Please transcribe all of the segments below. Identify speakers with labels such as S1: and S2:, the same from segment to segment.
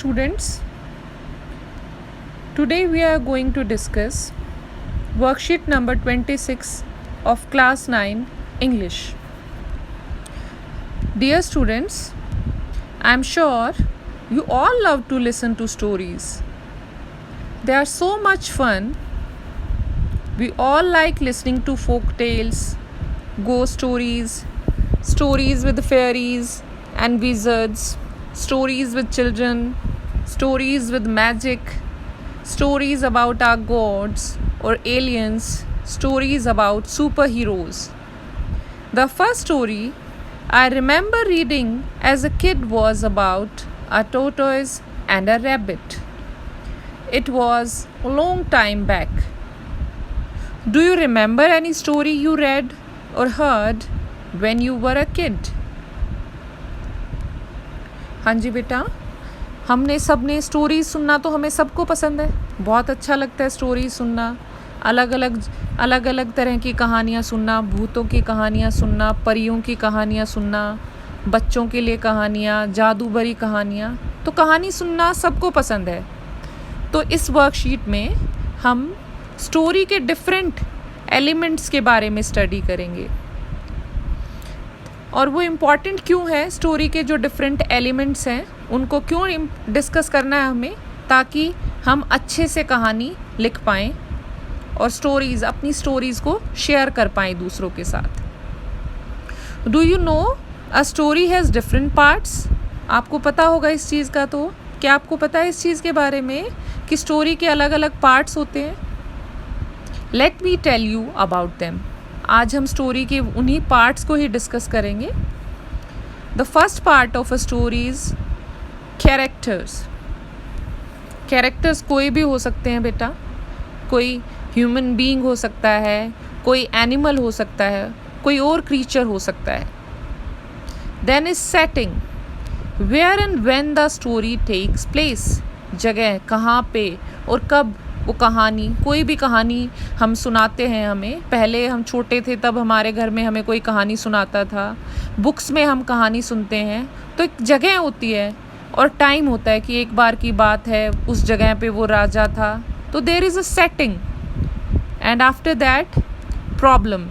S1: Students, today we are going to discuss worksheet number 26 of class 9 English. Dear students, I am sure you all love to listen to stories. They are so much fun. We all like listening to folk tales, ghost stories, stories with fairies and wizards, stories with children, stories with magic, stories about our gods or aliens, stories about superheroes. The first story I remember reading as a kid was about a tortoise and a rabbit. It was a long time back. Do you remember any story you read or heard when you were a kid? हाँ जी बेटा, हमने सबने story सुनना तो हमें सबको पसंद है. बहुत अच्छा लगता है स्टोरी सुनना. अलग अलग तरह की कहानियाँ सुनना, भूतों की कहानियाँ सुनना, परियों की कहानियाँ सुनना, बच्चों के लिए कहानियाँ, जादू भरी कहानियाँ. तो कहानी सुनना सबको पसंद है. तो इस वर्कशीट में हम स्टोरी के डिफरेंट एलिमेंट्स के बारे में स्टडी करेंगे. और वो इम्पॉर्टेंट क्यों है, स्टोरी के जो डिफरेंट एलिमेंट्स हैं उनको क्यों डिस्कस करना है हमें, ताकि हम अच्छे से कहानी लिख पाएँ और अपनी स्टोरीज़ को शेयर कर पाएँ दूसरों के साथ. Do you know a story has different parts? आपको पता होगा इस चीज़ का. तो क्या आपको पता है इस चीज़ के बारे में कि स्टोरी के अलग अलग पार्ट्स होते हैं? Let me tell you about them. आज हम स्टोरी के उन्हीं पार्ट्स को ही डिस्कस करेंगे. The first part of a story is characters. Characters कोई भी हो सकते हैं बेटा. कोई ह्यूमन बीइंग हो सकता है, कोई एनिमल हो सकता है, कोई और क्रीचर हो सकता है. Then is setting, where and when the story takes place. जगह, कहाँ पे और कब वो कहानी, कोई भी कहानी हम सुनाते हैं. हमें पहले हम छोटे थे तब हमारे घर में हमें कोई कहानी सुनाता था. बुक्स में हम कहानी सुनते हैं. तो एक जगह होती है और टाइम होता है कि एक बार की बात है, उस जगह पे वो राजा था. तो there is a setting. And after that problem,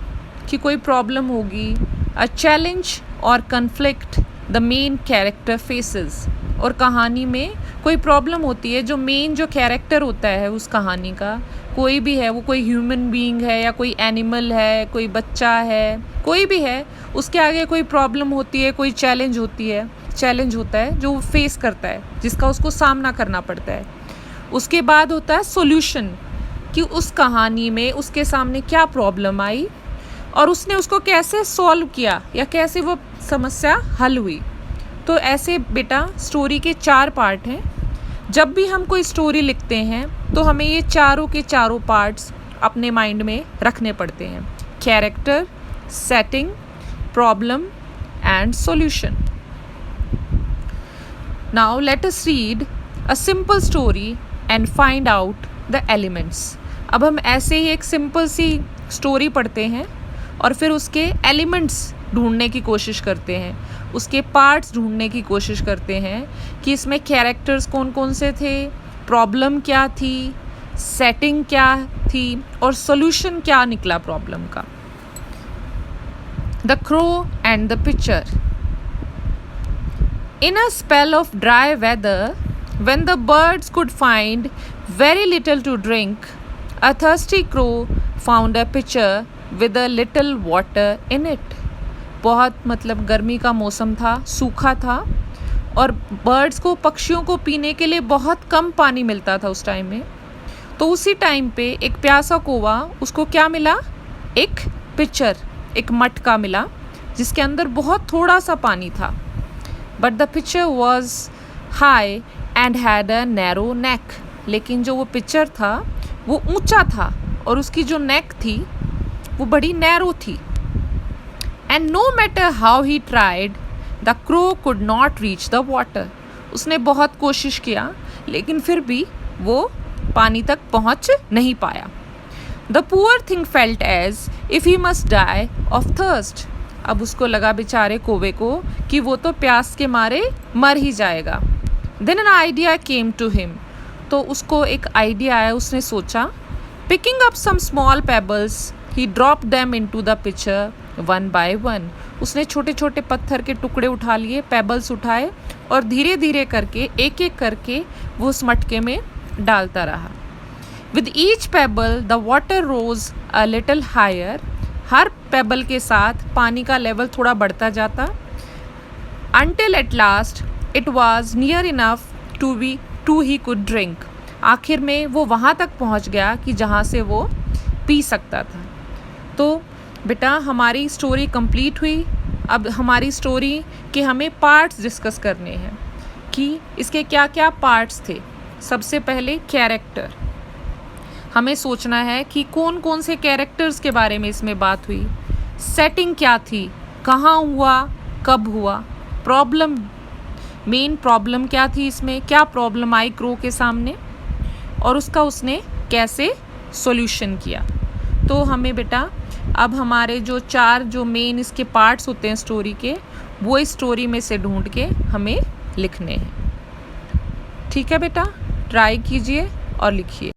S1: कि कोई प्रॉब्लम होगी. अ चैलेंज और conflict the main character faces. और कहानी में कोई प्रॉब्लम होती है. जो मेन जो कैरेक्टर होता है उस कहानी का, कोई भी है, वो कोई ह्यूमन बीइंग है या कोई एनिमल है, कोई बच्चा है, कोई भी है, उसके आगे कोई प्रॉब्लम होती है, कोई चैलेंज होता है जो वो फेस करता है, जिसका उसको सामना करना पड़ता है. उसके बाद होता है सॉल्यूशन, कि उस कहानी में उसके सामने क्या प्रॉब्लम आई और उसने उसको कैसे सॉल्व किया या कैसे वो समस्या हल हुई. तो ऐसे बेटा स्टोरी के 4 पार्ट हैं. जब भी हम कोई स्टोरी लिखते हैं तो हमें ये चारों के चारों पार्ट्स अपने माइंड में रखने पड़ते हैं. Character, setting, problem and solution. Now let us read a simple story and find out the elements. अब हम ऐसे ही एक सिंपल सी स्टोरी पढ़ते हैं और फिर उसके एलिमेंट्स ढूंढने की कोशिश करते हैं, उसके पार्ट्स ढूंढने की कोशिश करते हैं कि इसमें कैरेक्टर्स कौन कौन से थे, प्रॉब्लम क्या थी, सेटिंग क्या थी और सॉल्यूशन क्या निकला प्रॉब्लम का. The crow and the pitcher. In a spell of dry weather, when the birds could find very little to drink, a thirsty crow found a pitcher with a little water in it. बहुत गर्मी का मौसम था, सूखा था और birds को, पक्षियों को पीने के लिए बहुत कम पानी मिलता था उस टाइम में. तो उसी टाइम पे एक प्यासा कौवा, उसको क्या मिला? एक पिक्चर, एक मटका मिला जिसके अंदर बहुत थोड़ा सा पानी था. But the picture was high and had a narrow neck. लेकिन जो वो पिक्चर था वो ऊंचा था और उसकी जो नेक थी वो बड़ी नैरो थी. And no matter how he tried, the crow could not reach the water. उसने बहुत कोशिश किया लेकिन फिर भी वो पानी तक पहुंच नहीं पाया. The poor thing felt as if he must die of thirst. अब उसको लगा बेचारे कौवे को कि वो तो प्यास के मारे मर ही जाएगा. Then an idea came to him, तो उसको एक आइडिया आया, उसने सोचा. Picking up some small pebbles he drop them into the pitcher one by one. उसने छोटे छोटे पत्थर के टुकड़े उठा लिए, पेबल्स उठाए और धीरे धीरे करके एक एक करके वो उस मटके में डालता रहा. With each pebble the water rose a little higher. हर पेबल के साथ पानी का लेवल थोड़ा बढ़ता जाता. Until at last it was near enough to he could drink. आखिर में वो वहाँ तक पहुँच गया कि जहाँ से वो पी सकता था. तो बेटा हमारी स्टोरी कंप्लीट हुई. अब हमारी स्टोरी के हमें पार्ट्स डिस्कस करने हैं कि इसके क्या क्या पार्ट्स थे. सबसे पहले कैरेक्टर. हमें सोचना है कि कौन कौन से कैरेक्टर्स के बारे में इसमें बात हुई. सेटिंग क्या थी, कहाँ हुआ, कब हुआ. प्रॉब्लम, मेन प्रॉब्लम क्या थी इसमें, क्या प्रॉब्लम आई क्रो के सामने और उसका उसने कैसे सॉल्यूशन किया. तो हमें बेटा अब हमारे जो चार जो मेन इसके पार्ट्स होते हैं स्टोरी के, वो इस स्टोरी में से ढूंढ के हमें लिखने हैं. ठीक है बेटा, ट्राई कीजिए और लिखिए.